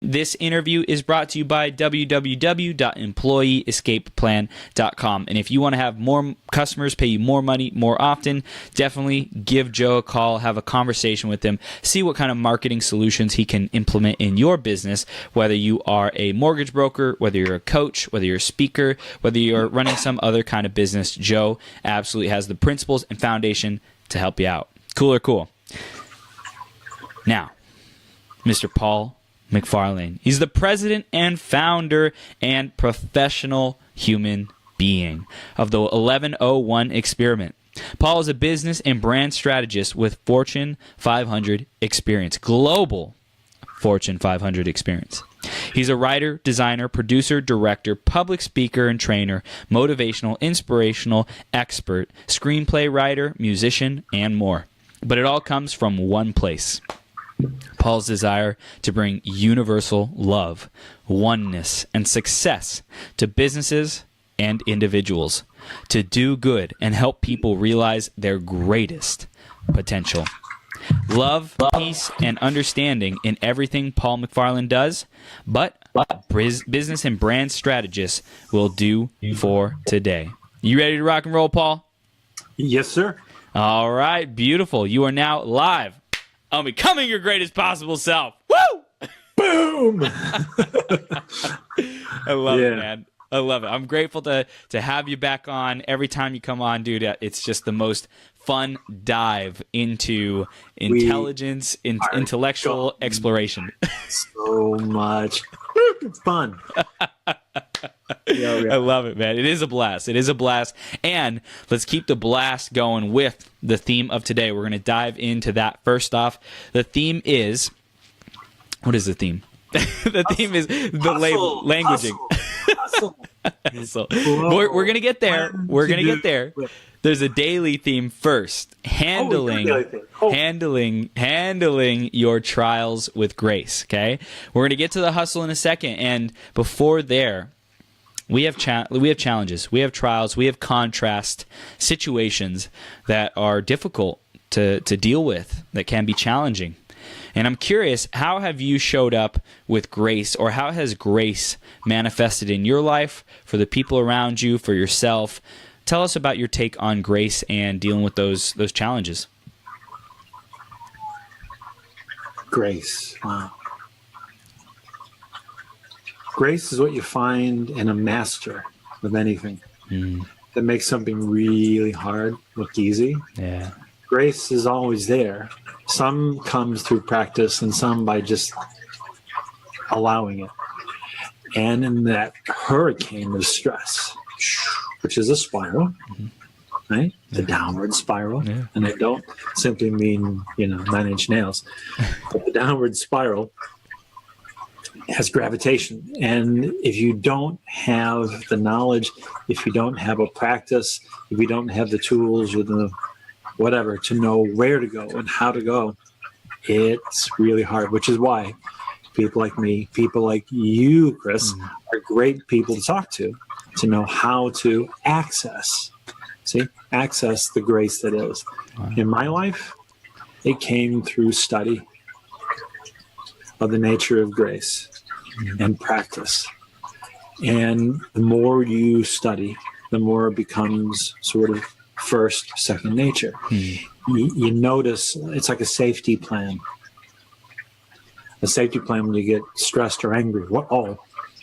This interview is brought to you by www.employeeescapeplan.com. And if you want to have more customers pay you more money more often, definitely give Joe a call, have a conversation with him, see what kind of marketing solutions he can implement in your business, whether you are a mortgage broker, whether you're a coach, whether you're a speaker, whether you're running some other kind of business. Joe absolutely has the principles and foundation to help you out. Cool. Now, Mr. Paul MacFarlane. He's the president and founder and professional human being of the 1101 experiment. Paul is a business and brand strategist with Fortune 500 experience, global Fortune 500 experience. He's a writer, designer, producer, director, public speaker and trainer, motivational, inspirational expert, screenplay writer, musician, and more. But it all comes from one place: Paul's desire to bring universal love, oneness, and success to businesses and individuals, to do good and help people realize their greatest potential. Love, peace, and understanding in everything Paul MacFarlane does, but business and brand strategists will do for today. You ready to rock and roll, Paul? Yes, sir. All right, beautiful. You are now live on Becoming Your Greatest Possible Self. Woo! Boom! I love it, man. I love it. I'm grateful to have you back on. Every time you come on, dude, it's just the most fun dive into intelligence, intellectual exploration. So much. It's fun. I love it, man. It is a blast. It is a blast. And let's keep the blast going with the theme of today. We're going to dive into that. First off, the theme is... What is the theme? The theme is the languaging. Hustle. We're going to get there. We're going to get there. There's a daily theme first. Handling your trials with grace, okay? We're going to get to the hustle in a second. And before there, we have challenges, we have trials, we have contrast situations that are difficult to deal with, that can be challenging. And I'm curious, how have you showed up with grace, or how has grace manifested in your life, for the people around you, for yourself? Tell us about your take on grace and dealing with those challenges. Grace. Wow. Grace is what you find in a master of anything that makes something really hard look easy. Yeah. Grace is always there. Some comes through practice and some by just allowing it. And in that hurricane of stress, which is a spiral, right? The downward spiral. Yeah. And I don't simply mean, 9-inch nails. But the downward spiral has gravitation. And if you don't have the knowledge, if you don't have a practice, if you don't have the tools or the whatever to know where to go and how to go, it's really hard, which is why people like me, people like you, Chris, are great people to talk to know how to access the grace that is. Wow. In my life, it came through study of the nature of grace and practice. And the more you study, the more it becomes sort of first, second nature. You notice it's like a safety plan. A safety plan when you get stressed or angry.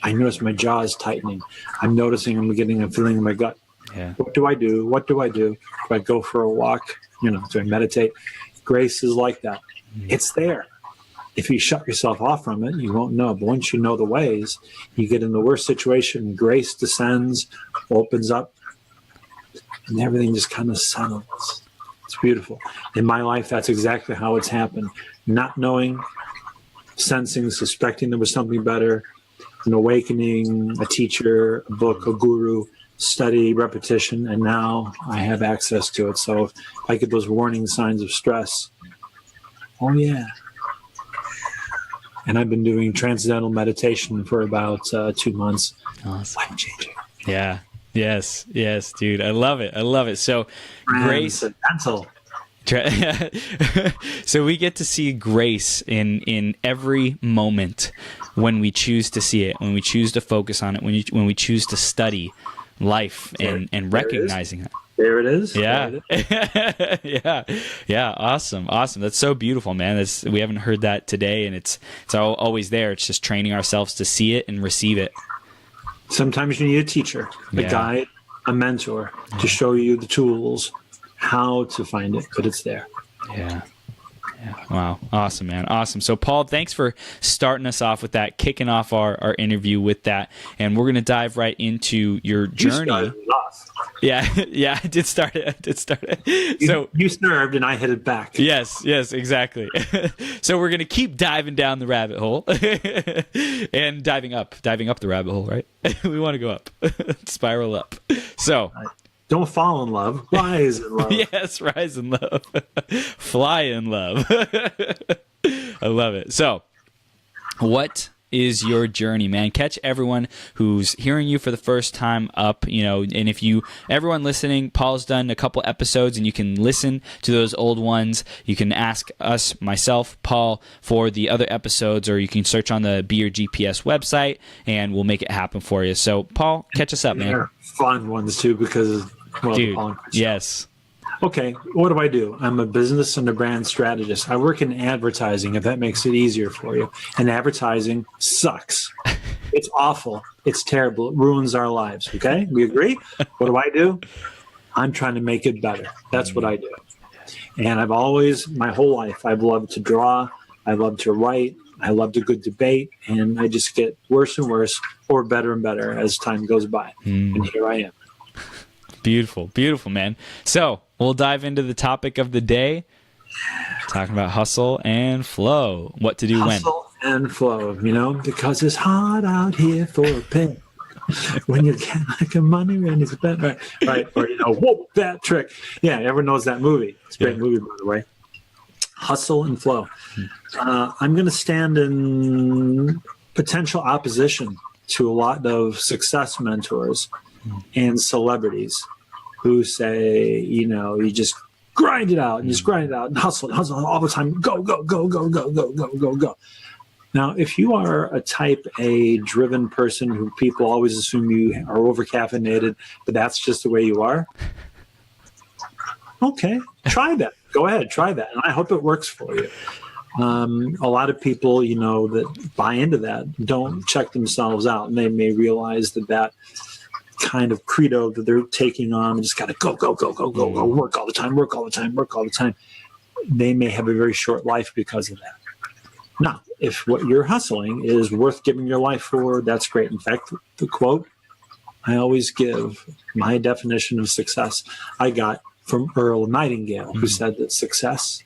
I notice my jaw is tightening. I'm noticing I'm getting a feeling in my gut. Yeah. What do I do? Do I go for a walk? Do I meditate? Grace is like that. It's there. If you shut yourself off from it, you won't know. But once you know the ways, you get in the worst situation, grace descends, opens up, and everything just kind of settles. It's beautiful. In my life, that's exactly how it's happened. Not knowing, sensing, suspecting there was something better, an awakening, a teacher, a book, a guru, study, repetition, and now I have access to it. So if I get those warning signs of stress, oh yeah. And I've been doing transcendental meditation for about 2 months. Awesome. Life-changing. Yeah. Yes, dude. I love it. So Transcendental. So we get to see grace in every moment when we choose to see it, when we choose to focus on it, when we choose to study life and recognizing it. There it is. Yeah. Yeah. Awesome. That's so beautiful, man. We haven't heard that today, and it's always there. It's just training ourselves to see it and receive it. Sometimes you need a teacher, a guide, a mentor to show you the tools, how to find it, but it's there. Yeah. Wow. Awesome, man. Awesome. So, Paul, thanks for starting us off with that, kicking off our interview with that. And we're going to dive right into your journey. You started off. Yeah. I did start it. So you served and I headed back. Yes, exactly. So we're going to keep diving down the rabbit hole and diving up the rabbit hole, right? We want to go up, spiral up. So don't fall in love, rise in love. Yes, rise in love. Fly in love. I love it. So what is your journey, man? Catch everyone who's hearing you for the first time up, and everyone listening, Paul's done a couple episodes and you can listen to those old ones. You can ask us, myself, Paul, for the other episodes, or you can search on the Be Your GPS website and we'll make it happen for you. So, Paul, catch us up, man. They're fun ones too, because dude, yes. Okay, what do? I'm a business and a brand strategist. I work in advertising, if that makes it easier for you. And advertising sucks. It's awful. It's terrible. It ruins our lives, okay? We agree? What do? I'm trying to make it better. That's what I do. And my whole life, I've loved to draw. I love to write. I loved a good debate. And I just get worse and worse, or better and better as time goes by. And here I am. Beautiful, man. So we'll dive into the topic of the day, talking about hustle and flow. What to do hustle and flow, because it's hard out here for a pay. When you get like a money and it's spent, right? Or whoa, that trick. Yeah, everyone knows that movie. It's a great movie, by the way. Hustle and flow. I'm going to stand in potential opposition to a lot of success mentors and celebrities who say, you just grind it out and hustle all the time. Go. Now, if you are a type A driven person who people always assume you are over caffeinated, but that's just the way you are, okay, try that. Go ahead, try that. And I hope it works for you. A lot of people, that buy into that don't check themselves out, and they may realize that kind of credo that they're taking on, just got to go, work all the time. They may have a very short life because of that. Now, if what you're hustling is worth giving your life for, that's great. In fact, the quote I always give, my definition of success, I got from Earl Nightingale, who said that success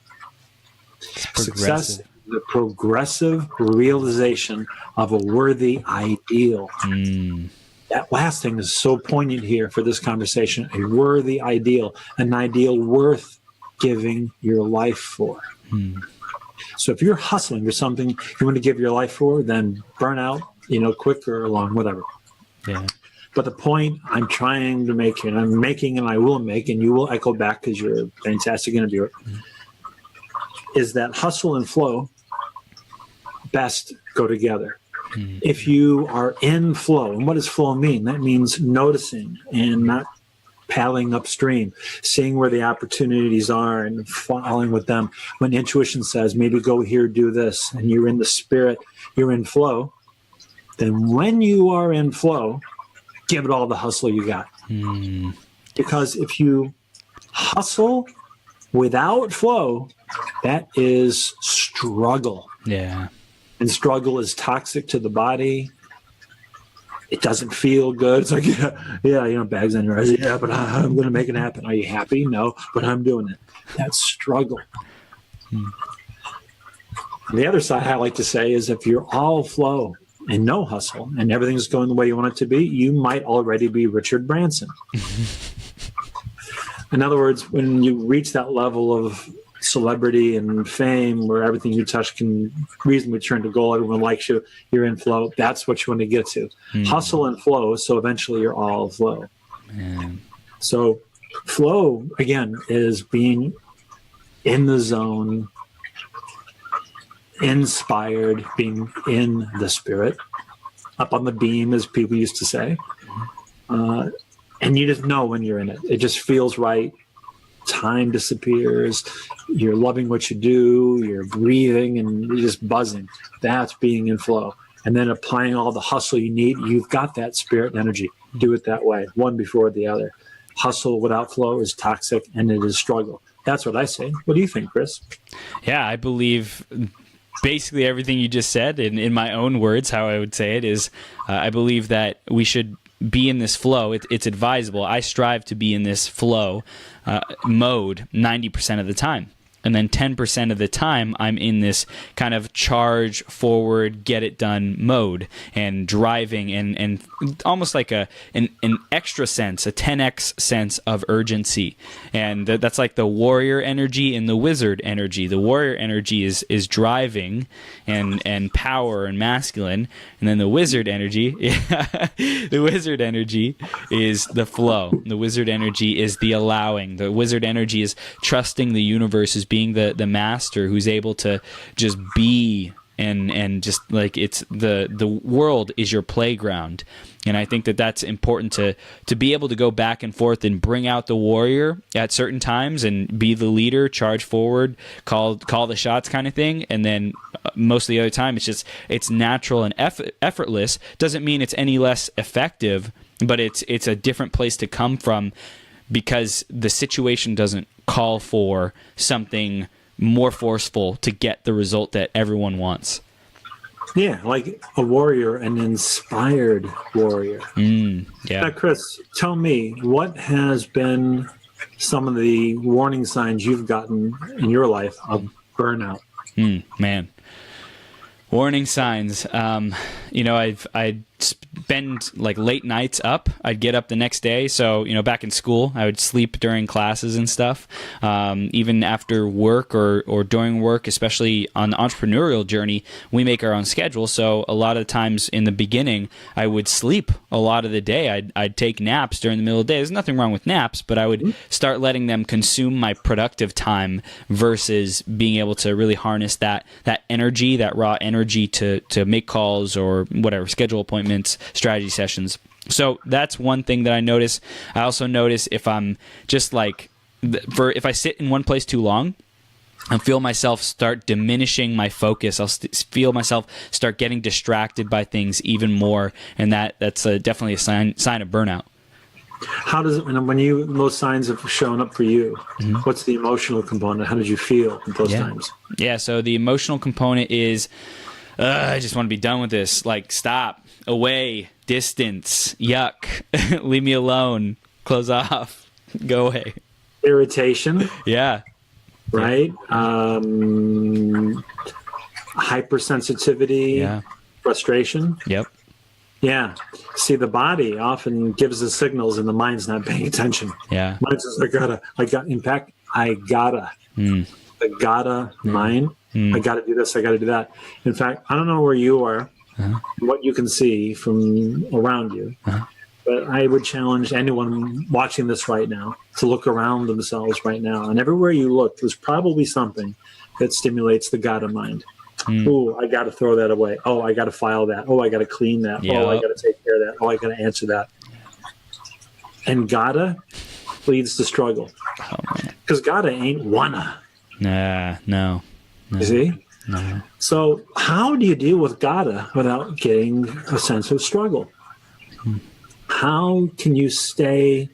is the progressive realization of a worthy ideal. That last thing is so poignant here for this conversation. A worthy ideal, an ideal worth giving your life for. So if you're hustling for something you want to give your life for, then burn out, quick or long, whatever. Yeah. But the point I'm trying to make here, and I'm making and I will make, and you will echo back because you're a fantastic interviewer, is that hustle and flow best go together. If you are in flow, and what does flow mean? That means noticing and not paddling upstream, seeing where the opportunities are and following with them. When intuition says, maybe go here, do this, and you're in the spirit, you're in flow, then when you are in flow, give it all the hustle you got. Because if you hustle without flow, that is struggle. Yeah. And struggle is toxic to the body. It doesn't feel good. It's like, bags on your eyes. Yeah, but I'm going to make it happen. Are you happy? No, but I'm doing it. That's struggle. The other side I like to say is if you're all flow and no hustle and everything's going the way you want it to be, you might already be Richard Branson. In other words, when you reach that level of celebrity and fame where everything you touch can reasonably turn to gold, everyone likes you, you're in flow, that's what you want to get to. Hustle and flow, so eventually you're all flow. So flow, again, is being in the zone, inspired, being in the spirit, up on the beam, as people used to say. And you just know when you're in it. It just feels right. Time disappears. You're loving what you do. You're breathing and you're just buzzing. That's being in flow. And then applying all the hustle you need. You've got that spirit and energy. Do it that way, one before the other. Hustle without flow is toxic and it is struggle. That's what I say. What do you think, Chris? Yeah, I believe basically everything you just said. In my own words, how I would say it is, I believe that we should be in this flow. It's advisable. I strive to be in this flow mode 90% of the time. And then 10% of the time, I'm in this kind of charge forward, get it done mode and driving and almost like an extra sense, a 10x sense of urgency. And that's like the warrior energy and the wizard energy. The warrior energy is driving and power and masculine. And then the wizard energy, the wizard energy is the flow. The wizard energy is the allowing. The wizard energy is trusting the universe as being the master who's able to just be and just like it's the world is your playground. And I think that that's important to be able to go back and forth and bring out the warrior at certain times and be the leader, charge forward, call the shots kind of thing. And then most of the other time it's natural and effortless. Doesn't mean it's any less effective, but it's a different place to come from because the situation doesn't call for something more forceful to get the result that everyone wants. Yeah, like a warrior, an inspired warrior. Yeah. Now, Chris, tell me, what has been some of the warning signs you've gotten in your life of burnout? Man. Warning signs. I'd spend like late nights up. I'd get up the next day. So, back in school, I would sleep during classes and stuff. Even after work or during work, especially on the entrepreneurial journey, we make our own schedule. So a lot of times in the beginning, I would sleep a lot of the day. I'd take naps during the middle of the day. There's nothing wrong with naps, but I would start letting them consume my productive time versus being able to really harness that energy, that raw energy to make calls or whatever, schedule appointments, strategy sessions. So that's one thing that I notice. I also notice if I'm just like, if I sit in one place too long, I feel myself start diminishing my focus. I'll feel myself start getting distracted by things even more, and that's definitely a sign of burnout. How does it, when those signs have shown up for you, what's the emotional component? How did you feel at those times? Yeah, so the emotional component is, I just want to be done with this. Like, stop, away, distance, yuck, leave me alone, close off, go away. Irritation. Yeah. Right? Hypersensitivity. Yeah. Frustration. Yep. Yeah. See, the body often gives the signals and the mind's not paying attention. Yeah. Mind says, in fact, I gotta. The gotta mind. I gotta do this, I gotta do that. In fact, I don't know where you are, what you can see from around you, but I would challenge anyone watching this right now to look around themselves right now. And everywhere you look, there's probably something that stimulates the gotta mind. Oh, I got to throw that away. Oh, I got to file that. Oh, I got to clean that. Yep. Oh, I got to take care of that. Oh, I got to answer that. And gotta leads to struggle. Because gotta ain't wanna. No. You see? No. So how do you deal with gotta without getting a sense of struggle? How can you stay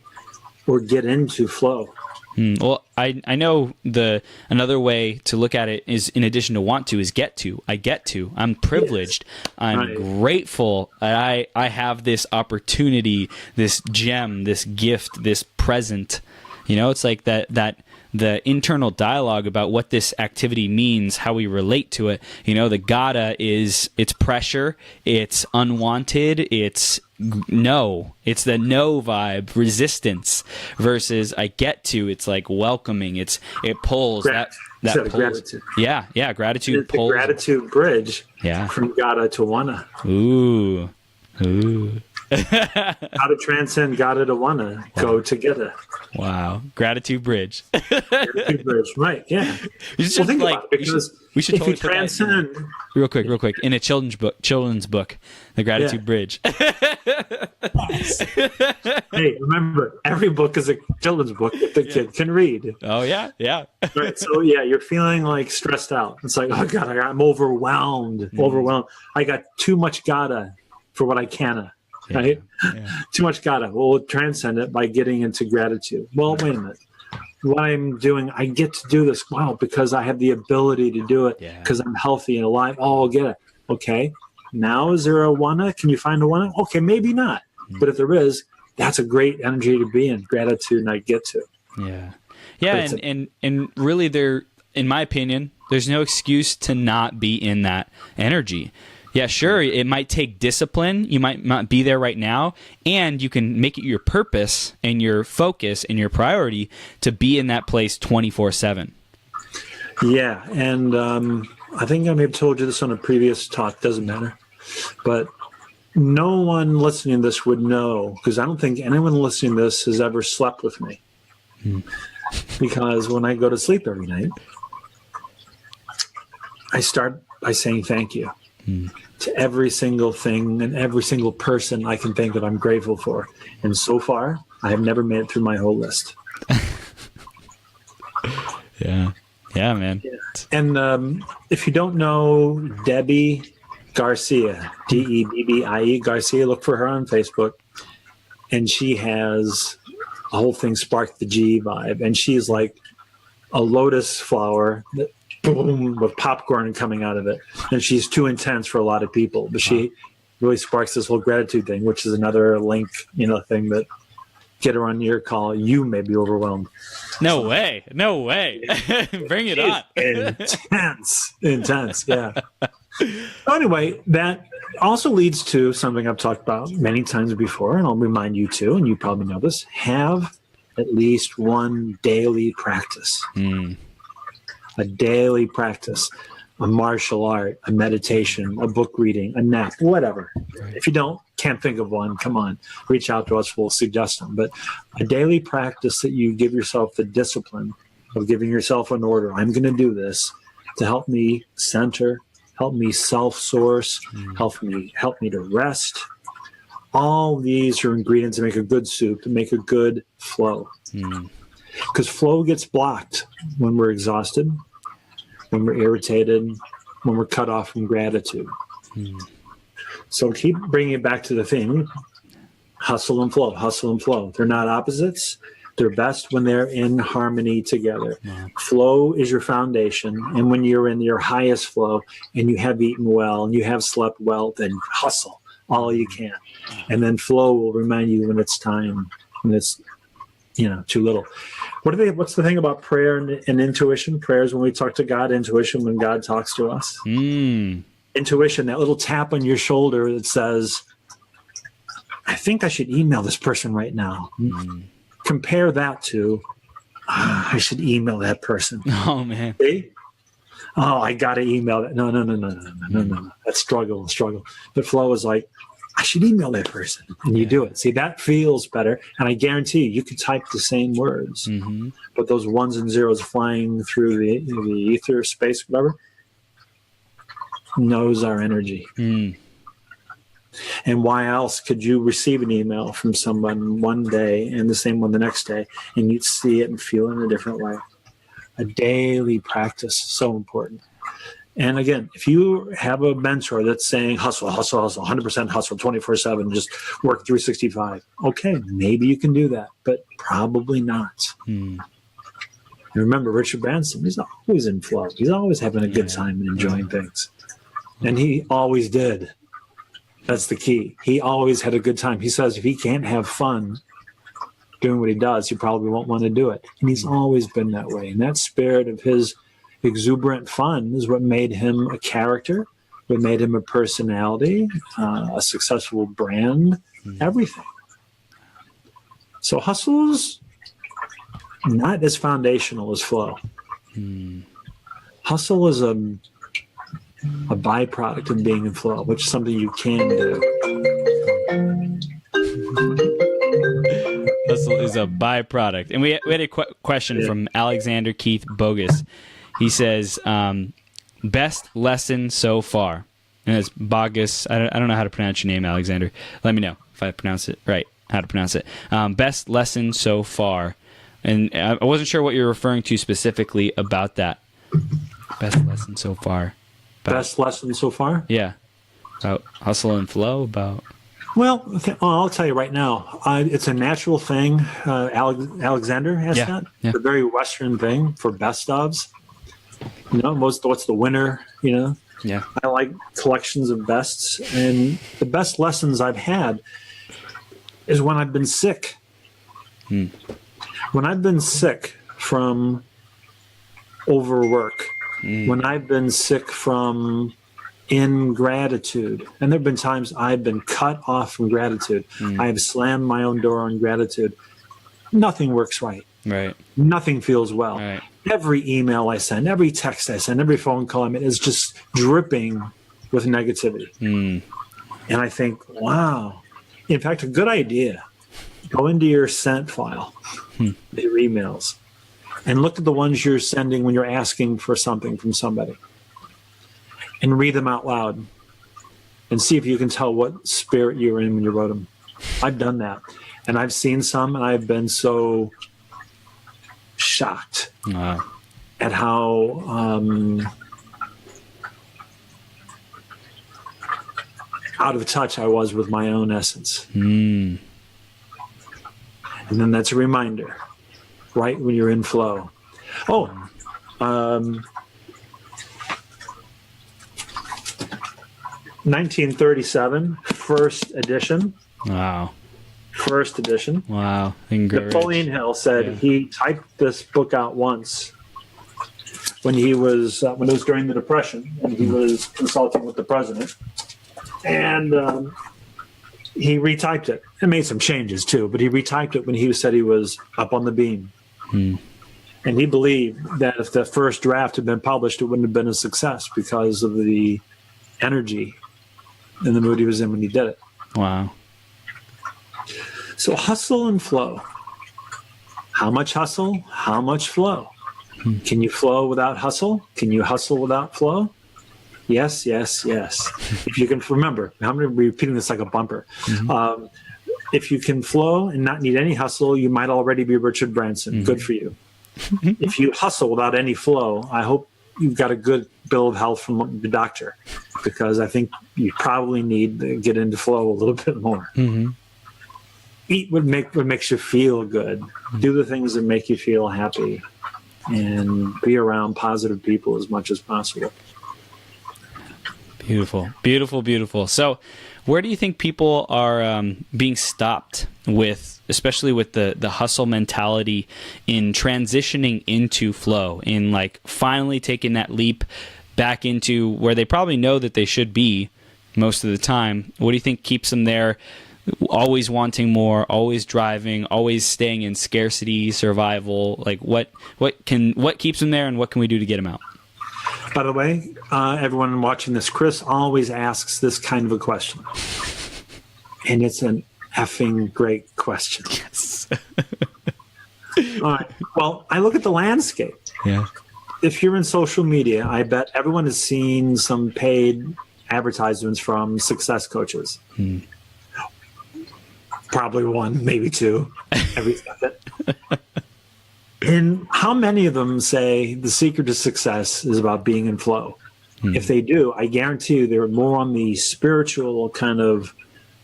or get into flow? Well, I know another way to look at it is, in addition to want to, is get to. I get to. I'm privileged. Yes. I'm grateful that I have this opportunity, this gem, this gift, this present. It's like that the internal dialogue about what this activity means, how we relate to it. The gotta is, it's pressure, it's unwanted, it's no. It's the no vibe, resistance, versus I get to, it's like welcoming, it pulls. That pulls. Gratitude. Yeah, gratitude it's pulls. The gratitude bridge from gotta to wanna. Ooh. How to transcend gotta to wanna, go to getta. Wow. Gratitude bridge. Gratitude bridge. Right, yeah. You should, Think like, about it, because we should if totally you put that transcend, real quick, in a children's book, The Gratitude Bridge. hey, remember, every book is a children's book that the kid can read. Oh, yeah. Right. So you're feeling like stressed out. It's like, oh God, I'm overwhelmed. Overwhelmed. I got too much gotta for what I canna. Right? Yeah. Too much gotta. Well, we'll transcend it by getting into gratitude. Well, wait a minute. What I'm doing, I get to do this. Wow, because I have the ability to do it because I'm healthy and alive. Oh, I'll get it. Okay. Now, is there a wanna? Can you find a wanna? Okay, maybe not. But if there is, that's a great energy to be in. Gratitude, and I get to. Yeah, and really, there, in my opinion, there's no excuse to not be in that energy. Yeah, sure, it might take discipline. You might not be there right now, and you can make it your purpose and your focus and your priority to be in that place 24/7. Yeah, and I think I may have told you this on a previous talk. Doesn't matter, but no one listening to this would know, because I don't think anyone listening to this has ever slept with me. Because when I go to sleep every night, I start by saying thank you to every single thing and every single person I can think that I'm grateful for. And so far, I have never made it through my whole list. Yeah, man. Yeah. And if you don't know Debbie Garcia, Debbie Garcia, look for her on Facebook. And she has a whole thing, Spark the G vibe. And she's like a lotus flower that, boom, with popcorn coming out of it. And she's too intense for a lot of people. But she really sparks this whole gratitude thing, which is another link, thing that get her on your call. You may be overwhelmed. No way. Bring it on. Intense. Yeah. So anyway, that also leads to something I've talked about many times before, and I'll remind you too, and you probably know this: have at least one daily practice. A daily practice, a martial art, a meditation, a book reading, a nap, whatever. If you can't think of one, come on, reach out to us, we'll suggest them. But a daily practice that you give yourself the discipline of giving yourself an order. I'm going to do this to help me center, help me self-source, help me to rest. All these are ingredients to make a good soup, to make a good flow. Because flow gets blocked when we're exhausted, when we're irritated, when we're cut off from gratitude. So keep bringing it back to the theme. Hustle and flow. They're not opposites. They're best when they're in harmony together. Flow is your foundation. And when you're in your highest flow and you have eaten well and you have slept well, then hustle all you can. And then flow will remind you when it's time, when it's too little. What's the thing about prayer and intuition? Prayer is when we talk to God. Intuition, when God talks to us. Intuition, that little tap on your shoulder that says, I think I should email this person right now. Compare that to, I should email that person. Oh, man. See? Oh, I got to email that. No. That's struggle. But flow is like, I should email that person. And you do it. See, that feels better. And I guarantee you could type the same words, but those ones and zeros flying through the ether, space, whatever, knows our energy. And why else could you receive an email from someone one day and the same one the next day, and you'd see it and feel it in a different way? A daily practice, so important. And again, if you have a mentor that's saying hustle, 100% hustle, 24/7, just work 365, okay, maybe you can do that, but probably not. And remember, Richard Branson, he's always in flow. He's always having a good time and enjoying things. And he always did. That's the key. He always had a good time. He says if he can't have fun doing what he does, he probably won't want to do it. And he's always been that way. And that spirit of his exuberant fun is what made him a character, what made him a personality, a successful brand, everything. So hustle's not as foundational as flow. Hustle is a byproduct of being in flow, which is something you can do. hustle is a byproduct. And we had a question from Alexander Keith Bogus. He says, best lesson so far. And it's Bogus. I don't know how to pronounce your name, Alexander. Let me know if I pronounce it right, how to pronounce it. Best lesson so far. And I wasn't sure what you're referring to specifically about that. Best lesson so far. Best lesson so far? Yeah. About hustle and flow, about... Well, I'll tell you right now, it's a natural thing. Alexander asked that. Yeah. It's a very Western thing for best ofs. What's the winner, Yeah. I like collections of bests. And the best lessons I've had is when I've been sick. When I've been sick from overwork, when I've been sick from ingratitude, and there have been times I've been cut off from gratitude. I have slammed my own door on gratitude. Nothing works right. Right. Nothing feels well. Right. Every email I send, every text I send, every phone call I make is just dripping with negativity. And I think, wow. In fact, a good idea. Go into your sent file, your emails, and look at the ones you're sending when you're asking for something from somebody. And read them out loud and see if you can tell what spirit you were in when you wrote them. I've done that. And I've seen some, and I've been so shocked at how out of touch I was with my own essence. And then that's a reminder, right when you're in flow. 1937, first edition. Wow. First edition. Wow. Napoleon Hill said he typed this book out once when it was during the Depression, and he was consulting with the president. And he retyped it and made some changes too, but he retyped it when he said he was up on the beam. And he believed that if the first draft had been published, it wouldn't have been a success because of the energy and the mood he was in when he did it. Wow. So hustle and flow. How much hustle? How much flow? Can you flow without hustle? Can you hustle without flow? Yes, yes, yes. If you can remember, I'm going to be repeating this like a bumper. If you can flow and not need any hustle, you might already be Richard Branson. Good for you. If you hustle without any flow, I hope you've got a good bill of health from the doctor, because I think you probably need to get into flow a little bit more. Eat what makes you feel good. Do the things that make you feel happy, and be around positive people as much as possible. Beautiful, beautiful, beautiful. So where do you think people are being stopped with, especially with the hustle mentality, in transitioning into flow, in like finally taking that leap back into where they probably know that they should be most of the time? What do you think keeps them there, always wanting more, always driving, always staying in scarcity, survival? Like what keeps them there, and what can we do to get them out? By the way, everyone watching this, Chris always asks this kind of a question. And it's an effing great question. Yes. All right. Well, I look at the landscape. Yeah. If you're in social media, I bet everyone has seen some paid advertisements from success coaches. Probably one, maybe two, every second. And how many of them say the secret to success is about being in flow? If they do, I guarantee you they're more on the spiritual kind of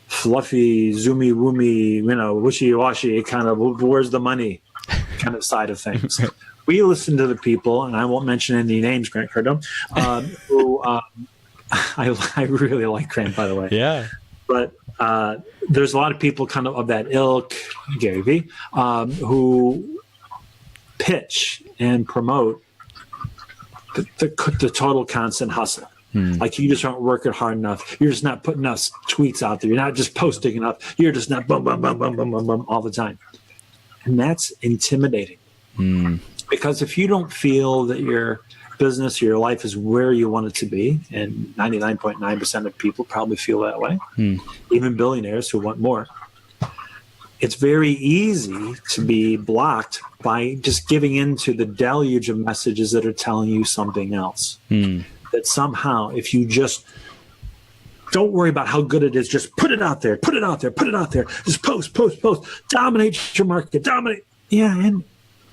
fluffy, zoomy, woomy, wishy-washy kind of where's the money kind of side of things. We listen to the people, and I won't mention any names, Grant Cardone, who I really like Grant, by the way. Yeah. But there's a lot of people kind of that ilk, Gary Vee, who pitch and promote the total constant hustle. Like you just aren't working hard enough. You're just not putting enough tweets out there. You're not just posting enough. You're just not boom, boom, boom, boom, boom, boom, boom all the time. And that's intimidating. Because if you don't feel that your business or your life is where you want it to be, and 99.9% of people probably feel that way, even billionaires who want more, it's very easy to be blocked by just giving into the deluge of messages that are telling you something else. That somehow, if you just don't worry about how good it is, just put it out there, put it out there, put it out there, just post, dominate your market, dominate. Yeah,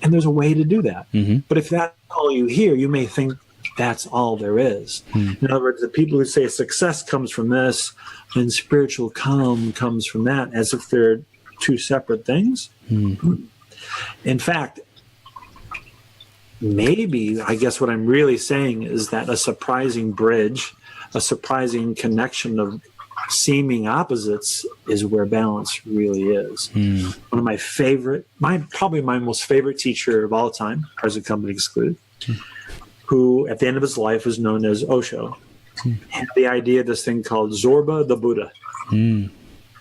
and there's a way to do that. But if that's all you hear, you may think that's all there is. In other words, the people who say success comes from this and spiritual calm comes from that, as if they're two separate things. In fact, maybe, I guess what I'm really saying is that a surprising bridge, a surprising connection of seeming opposites is where balance really is. One of my favorite, probably my most favorite teacher of all time, present company excluded, who at the end of his life was known as Osho, had the idea of this thing called Zorba the Buddha.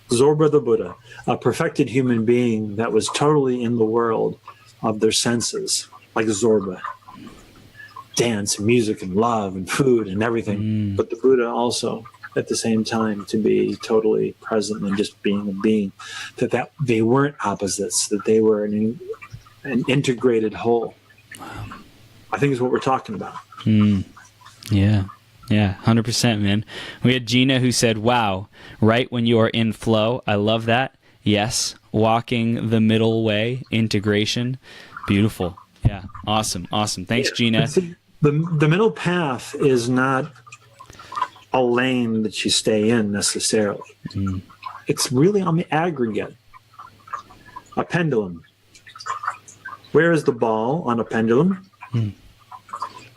Zorba the Buddha, a perfected human being that was totally in the world of their senses, like Zorba. Dance and music and love and food and everything. But the Buddha also, at the same time, to be totally present and just being a being, that they weren't opposites, that they were an integrated whole. I think is what we're talking about. Yeah, 100%, man. We had Gina who said, wow, right when you are in flow. I love that. Yes, walking the middle way, integration. Beautiful. Yeah, awesome. Thanks, Gina. The middle path is not a lane that you stay in necessarily. It's really on the aggregate. A pendulum. Where is the ball on a pendulum?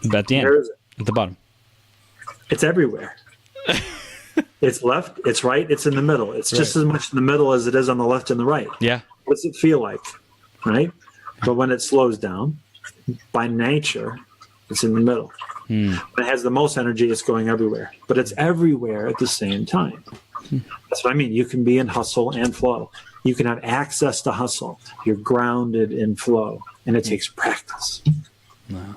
About the end. Where is it? At the bottom. It's everywhere. It's left, it's right, it's in the middle. It's just as much in the middle as it is on the left and the right. Yeah. What's it feel like? Right? But when it slows down, by nature, it's in the middle. When it has the most energy, it's going everywhere. But it's everywhere at the same time. That's what I mean. You can be in hustle and flow. You can have access to hustle. You're grounded in flow. And it takes practice. Wow.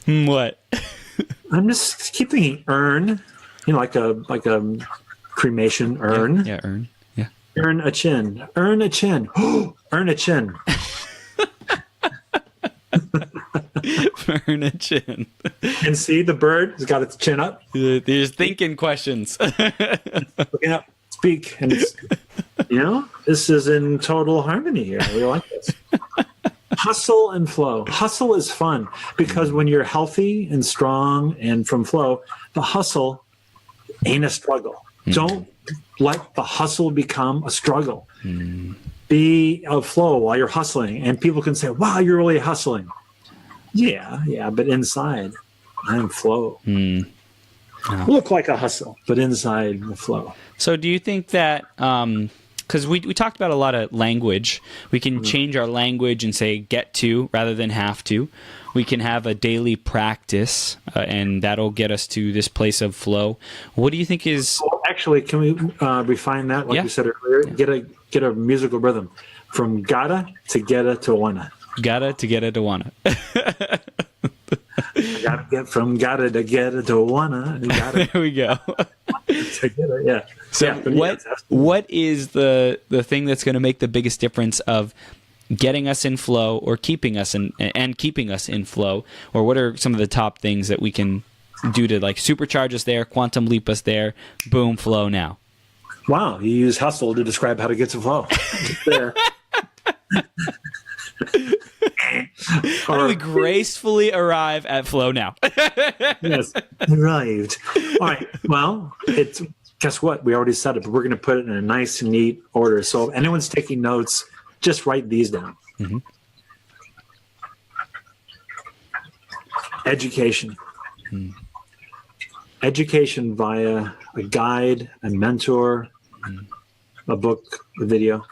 What? I'm just keep thinking urn, like a cremation urn. Yeah, urn. Yeah. Earn a chin. Earn a chin. Earn a chin. Earn a chin. And see, the bird has got its chin up. There's thinking questions. Looking up. Speak. And it's, this is in total harmony here. We like this. Hustle and flow. Hustle is fun because when you're healthy and strong and from flow, the hustle ain't a struggle. Don't let the hustle become a struggle. Be a flow while you're hustling. And people can say, wow, you're really hustling. Yeah. But inside, I'm flow. Look like a hustle, but inside the flow. So do you think that... because we talked about a lot of language. We can change our language and say get to rather than have to. We can have a daily practice, and that'll get us to this place of flow. What do you think is... Well, actually, can we refine that, like you said earlier? Yeah. Get a musical rhythm. From gotta to getta to wanna. Gotta to getta to wanna. I gotta get from gotta to getta to wanna. There we go. Together, yeah. So what is the thing that's going to make the biggest difference of getting us in flow or keeping us and keeping us in flow? Or what are some of the top things that we can do to like supercharge us there, quantum leap us there, boom, flow now? Wow, you use hustle to describe how to get to flow. There. How do we gracefully arrive at flow now? Yes, arrived. All right. Well, guess what? We already said it, but we're going to put it in a nice, neat order. So if anyone's taking notes, just write these down. Education. Education via a guide, a mentor, a book, a video,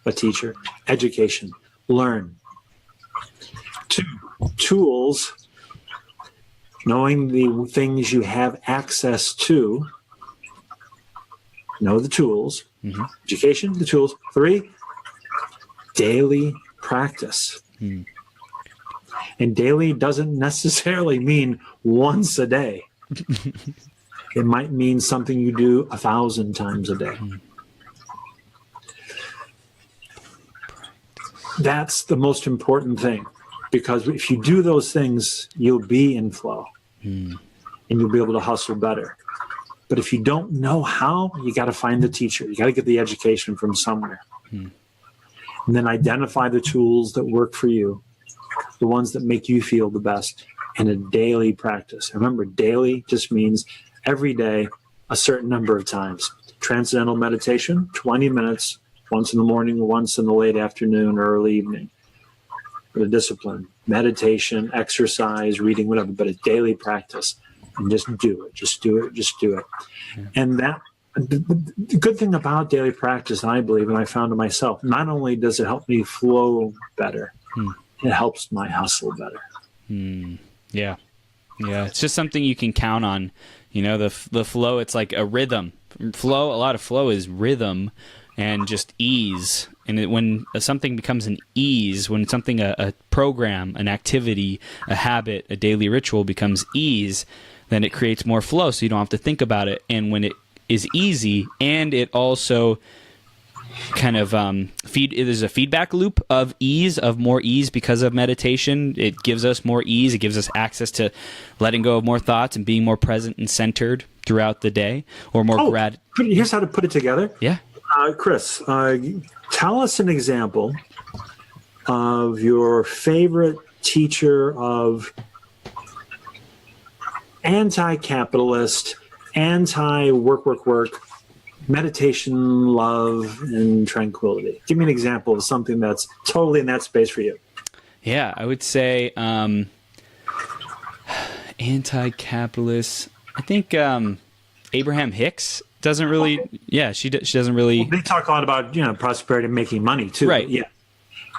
a teacher. Education. Learn. 2, tools, knowing the things you have access to. Know the tools. Education, the tools. 3, daily practice. And daily doesn't necessarily mean once a day. It might mean something you do 1,000 times a day. That's the most important thing, because if you do those things, you'll be in flow and you'll be able to hustle better. But if you don't know how, you got to find the teacher. You got to get the education from somewhere. And then identify the tools that work for you, the ones that make you feel the best, and a daily practice. Remember, daily just means every day, a certain number of times. Transcendental meditation, 20 minutes, once in the morning, once in the late afternoon or early evening. The discipline, meditation, exercise, reading, whatever, but a daily practice. And just do it, just do it, just do it. Yeah. And that the good thing about daily practice, I believe, and I found to myself, not only does it help me flow better, it helps my hustle better. Yeah. It's just something you can count on. You know, the flow, it's like a rhythm. A lot of flow is rhythm and just ease. And when something becomes an ease, when something, a program, an activity, a habit, a daily ritual becomes ease, then it creates more flow so you don't have to think about it. And when it is easy, and it also kind of there's a feedback loop of ease, of more ease because of meditation. It gives us more ease. It gives us access to letting go of more thoughts and being more present and centered throughout the day, or more Here's how to put it together. Yeah. Chris, tell us an example of your favorite teacher of anti-capitalist, anti-work, meditation, love, and tranquility. Give me an example of something that's totally in that space for you. Yeah, I would say anti-capitalist. I think Abraham Hicks doesn't really. Okay. Yeah, she doesn't really. Well, they talk a lot about prosperity and making money too. Right. Yeah.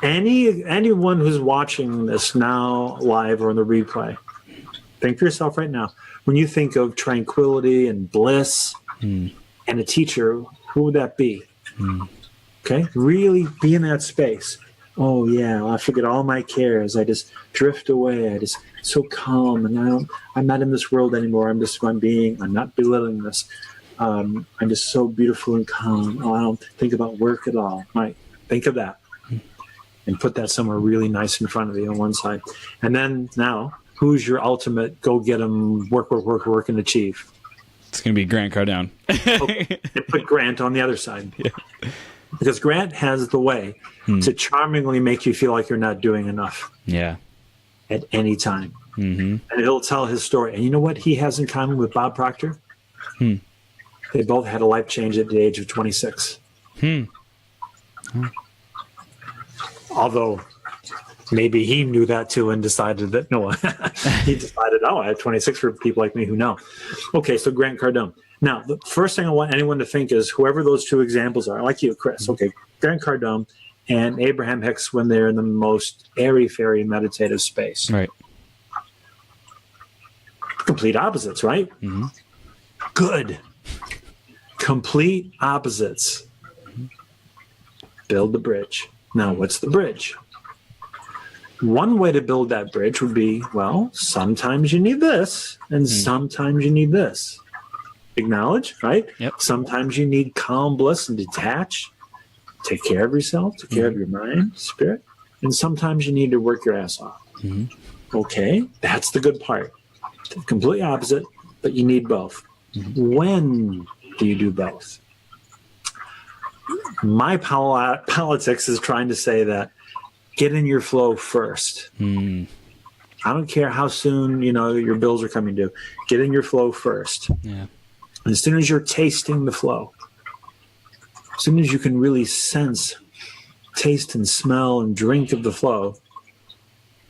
Anyone who's watching this now live or in the replay, think to yourself right now, when you think of tranquility and bliss and a teacher, who would that be? Okay, really be in that space. Oh yeah, I forget all my cares. I just drift away. I just so calm, and I'm not in this world anymore. I'm not belittling this. I'm just so beautiful and calm. Oh, I don't think about work at all. Right, think of that, and put that somewhere really nice in front of you on one side, and then now, who's your ultimate go get 'em, work, and achieve? It's going to be Grant Cardone. Okay. And put Grant on the other side. Yeah. Because Grant has the way to charmingly make you feel like you're not doing enough. Yeah. At any time. And he'll tell his story. And you know what he has in common with Bob Proctor? They both had a life change at the age of 26. Although maybe he knew that too and decided that, no, he decided, I have 26 for people like me who know. Okay, so Grant Cardone. Now, the first thing I want anyone to think is whoever those two examples are, like you, Chris. Okay, Grant Cardone and Abraham Hicks when they're in the most airy-fairy meditative space. Right. Complete opposites, right? Good. Complete opposites. Build the bridge. Now, what's the bridge? One way to build that bridge would be, well, sometimes you need this, and sometimes you need this. Acknowledge, right? Yep. Sometimes you need calm bliss and detach. Take care of yourself, take care of your mind, spirit. And sometimes you need to work your ass off. Okay, that's the good part. Completely opposite, but you need both. When do you do both? My politics is trying to say that get in your flow first. I don't care how soon your bills are coming due. Get in your flow first. Yeah. And as soon as you're tasting the flow, as soon as you can really sense, taste, and smell and drink of the flow,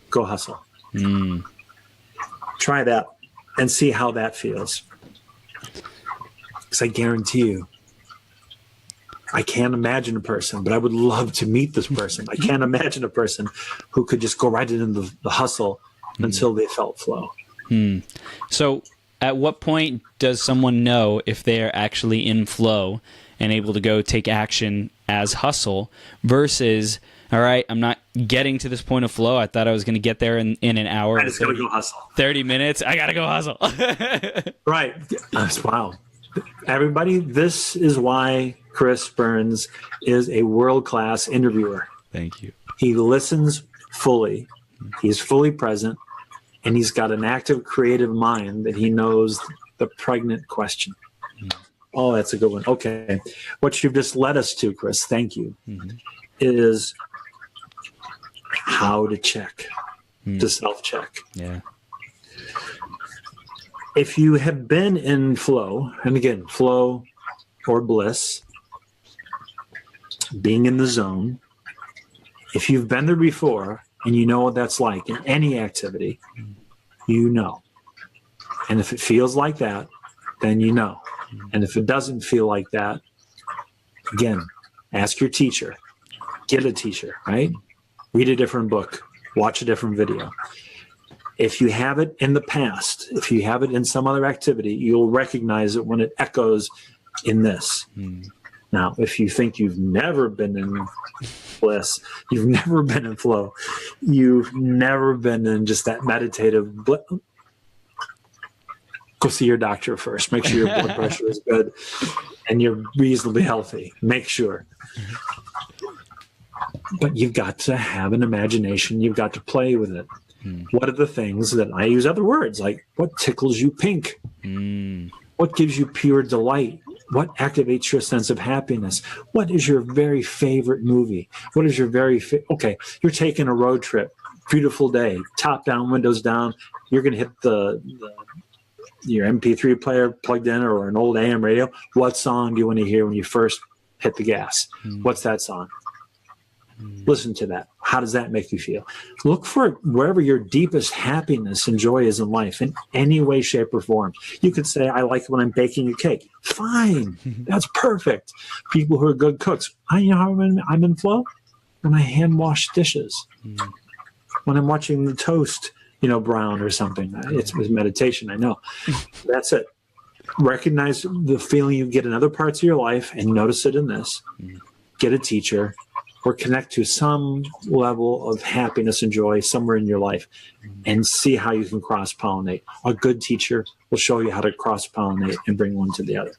go hustle. Try that and see how that feels. Because I guarantee you, I can't imagine a person, but I would love to meet this person. I can't imagine a person who could just go right into the hustle until they felt flow. So at what point does someone know if they're actually in flow and able to go take action as hustle versus all right, I'm not getting to this point of flow. I thought I was going to get there in an hour. I just got to go hustle. 30 minutes. I got to go hustle. Right. Wow. Everybody, this is why Chris Burns is a world-class interviewer. Thank you. He listens fully. He's fully present, and he's got an active, creative mind that he knows the pregnant question. Oh, that's a good one. Okay. What you've just led us to, Chris, thank you, is how to check, to self-check. Yeah. If you have been in flow, and again, flow or bliss, being in the zone, if you've been there before and you know what that's like in any activity, you know. And if it feels like that, then you know. And if it doesn't feel like that, again, ask your teacher. Get a teacher, right? Read a different book. Watch a different video. If you have it in the past, if you have it in some other activity, you'll recognize it when it echoes in this. Now, if you think you've never been in bliss, you've never been in flow, you've never been in just that meditative bliss, go see your doctor first. Make sure your blood pressure is good and you're reasonably healthy. Make sure. But you've got to have an imagination. You've got to play with it. What are the things that I use other words like what tickles you pink? What gives you pure delight? What activates your sense of happiness? What is your very favorite movie? What is your very okay, you're taking a road trip, beautiful day, top down, windows down. You're going to hit your MP3 player plugged in or an old AM radio. What song do you want to hear when you first hit the gas? What's that song? Listen to that. How does that make you feel? Look for wherever your deepest happiness and joy is in life in any way, shape, or form. You could say, I like it when I'm baking a cake. Fine. That's perfect. People who are good cooks. You know how I'm in flow? When I hand wash dishes. When I'm watching the toast, brown or something. It's meditation, I know. That's it. Recognize the feeling you get in other parts of your life and notice it in this. Get a teacher or connect to some level of happiness and joy somewhere in your life and see how you can cross-pollinate. A good teacher will show you how to cross-pollinate and bring one to the other.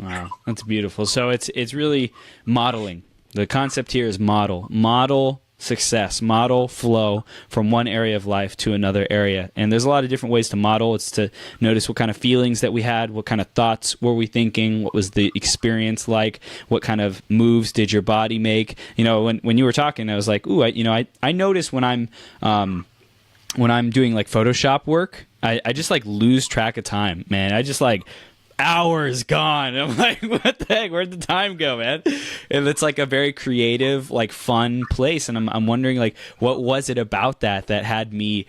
Wow, that's beautiful. So it's really modeling. The concept here is model success, model flow from one area of life to another area. And there's a lot of different ways to model. It's to notice what kind of feelings that we had, what kind of thoughts were we thinking, what was the experience like, what kind of moves did your body make. When you were talking, I was like, ooh, I notice when I'm doing like Photoshop work, I just like lose track of time, man. I just like hours gone. I'm like, what the heck? Where'd the time go, man? And it's like a very creative, like fun place. And I'm wondering, like, what was it about that had me,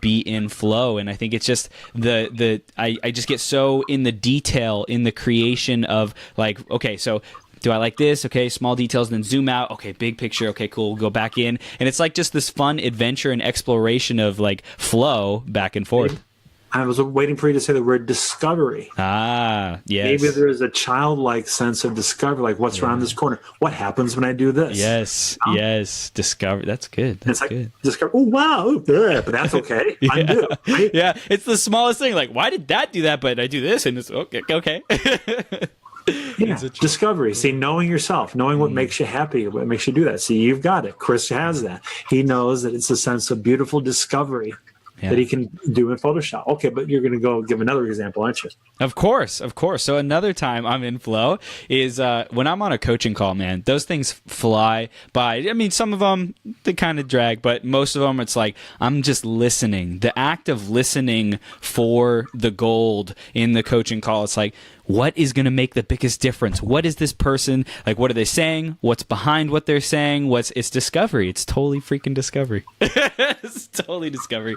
be in flow? And I think it's just I just get so in the detail in the creation of like, okay, so do I like this? Okay, small details, then zoom out. Okay, big picture. Okay, cool. We'll go back in. And it's like just this fun adventure and exploration of like flow back and forth. I was waiting for you to say the word discovery. Ah, yes. Maybe there is a childlike sense of discovery, like what's around this corner? What happens when I do this? Yes, yes. Discovery. That's good. That's good. Discover. Oh, wow. But that's okay. I'm new. Right? Yeah, it's the smallest thing. Like, why did that do that? But I do this, and it's okay. Yeah, discovery. See, knowing yourself, knowing what makes you happy, what makes you do that. See, you've got it. Chris has that. He knows that it's a sense of beautiful discovery. Yeah. That he can do in Photoshop. Okay, but you're going to go give another example, aren't you? Of course. So another time I'm in flow is when I'm on a coaching call, man. Those things fly by. I mean, some of them, they kind of drag, but most of them, it's like I'm just listening. The act of listening for the gold in the coaching call, it's like, what is going to make the biggest difference? What is this person, like, what are they saying? What's behind what they're saying? It's discovery. It's totally freaking discovery. It's totally discovery.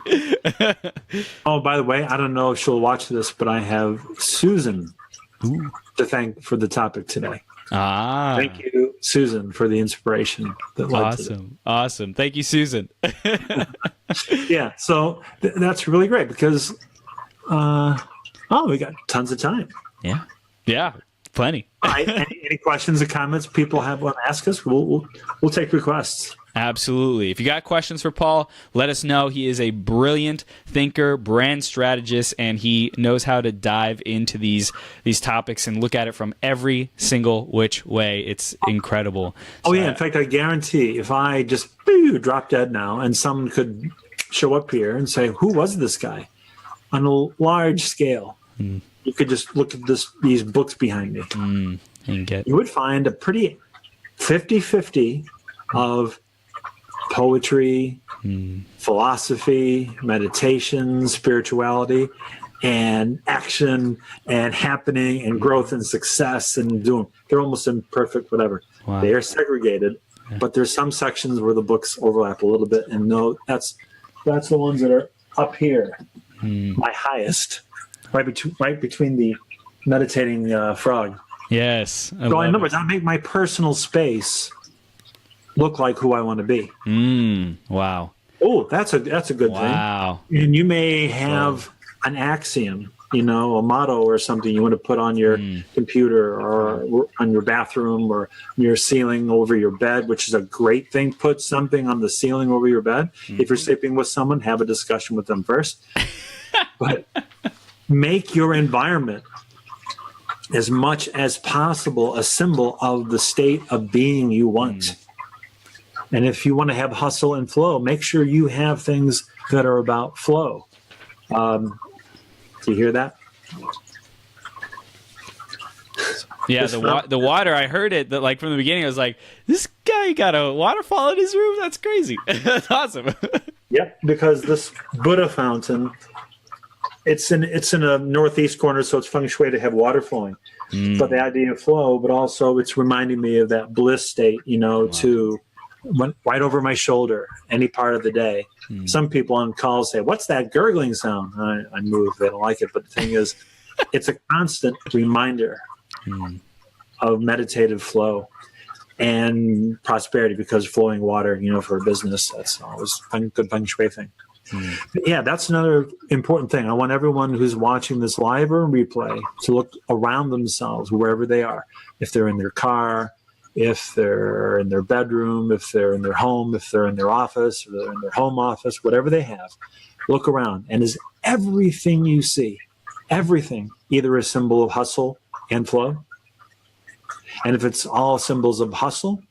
Oh, by the way, I don't know if she'll watch this, but I have Susan to thank for the topic today. Thank you, Susan, for the inspiration that led to it. Awesome. Thank you, Susan. Yeah, so that's really great because, we got tons of time. Yeah, plenty. Any questions or comments people want to ask us? We'll take requests. Absolutely. If you got questions for Paul, let us know. He is a brilliant thinker, brand strategist, and he knows how to dive into these topics and look at it from every single which way. It's incredible. Oh, yeah. In fact, I guarantee if I just drop dead now and someone could show up here and say, who was this guy? On a large scale, you could just look at these books behind me. You would find a pretty 50-50 of poetry, philosophy, meditation, spirituality, and action and happening and growth and success and doing. They're almost imperfect, whatever. Wow. They are segregated, but there's some sections where the books overlap a little bit. And no, that's the ones that are up here, my highest, right between the meditating frog. Yes. So in other words, I make my personal space look like who I want to be. Wow. Oh, that's a good thing. Wow. And you may have an axiom, a motto or something you want to put on your computer or on your bathroom or your ceiling over your bed, which is a great thing. Put something on the ceiling over your bed. If you're sleeping with someone, have a discussion with them first. But make your environment as much as possible a symbol of the state of being you want. And if you want to have hustle and flow, make sure you have things that are about flow. Do you hear that? Yeah, the water, I heard it like from the beginning. I was like, this guy got a waterfall in his room? That's crazy. That's awesome. Yep, because this Buddha fountain, it's in a northeast corner, so it's feng shui to have water flowing. But the idea of flow, but also it's reminding me of that bliss state, to right over my shoulder any part of the day. Some people on calls say, what's that gurgling sound? I move. They don't like it. But the thing is, it's a constant reminder of meditative flow and prosperity, because flowing water, for a business, that's always a good feng shui thing. But yeah, that's another important thing. I want everyone who's watching this live or replay to look around themselves wherever they are. If they're in their car, if they're in their bedroom, if they're in their home, if they're in their office, or they're in their home office, whatever they have, look around. And is everything you see, everything, either a symbol of hustle and flow? And if it's all symbols of hustle,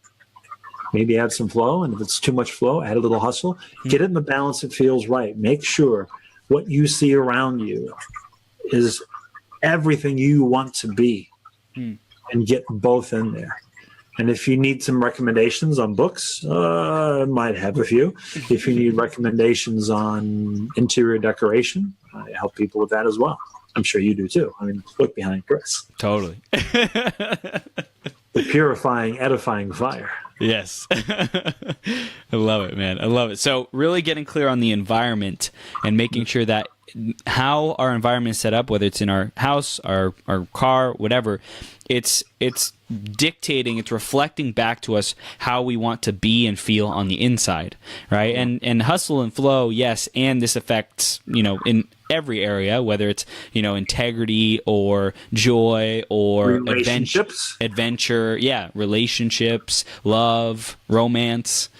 maybe add some flow. And if it's too much flow, add a little hustle. Get it in the balance that feels right. Make sure what you see around you is everything you want to be, and get both in there. And if you need some recommendations on books, I might have a few. If you need recommendations on interior decoration, I help people with that as well. I'm sure you do too. I mean, look behind Chris. Totally. The purifying, edifying fire. Yes. I love it, man. I love it. So really getting clear on the environment and making sure that how our environment is set up, whether it's in our house, our car, whatever, it's dictating, it's reflecting back to us how we want to be and feel on the inside, right? And hustle and flow, yes, and this affects, in every area, whether it's, integrity or joy or adventure, relationships, love, romance,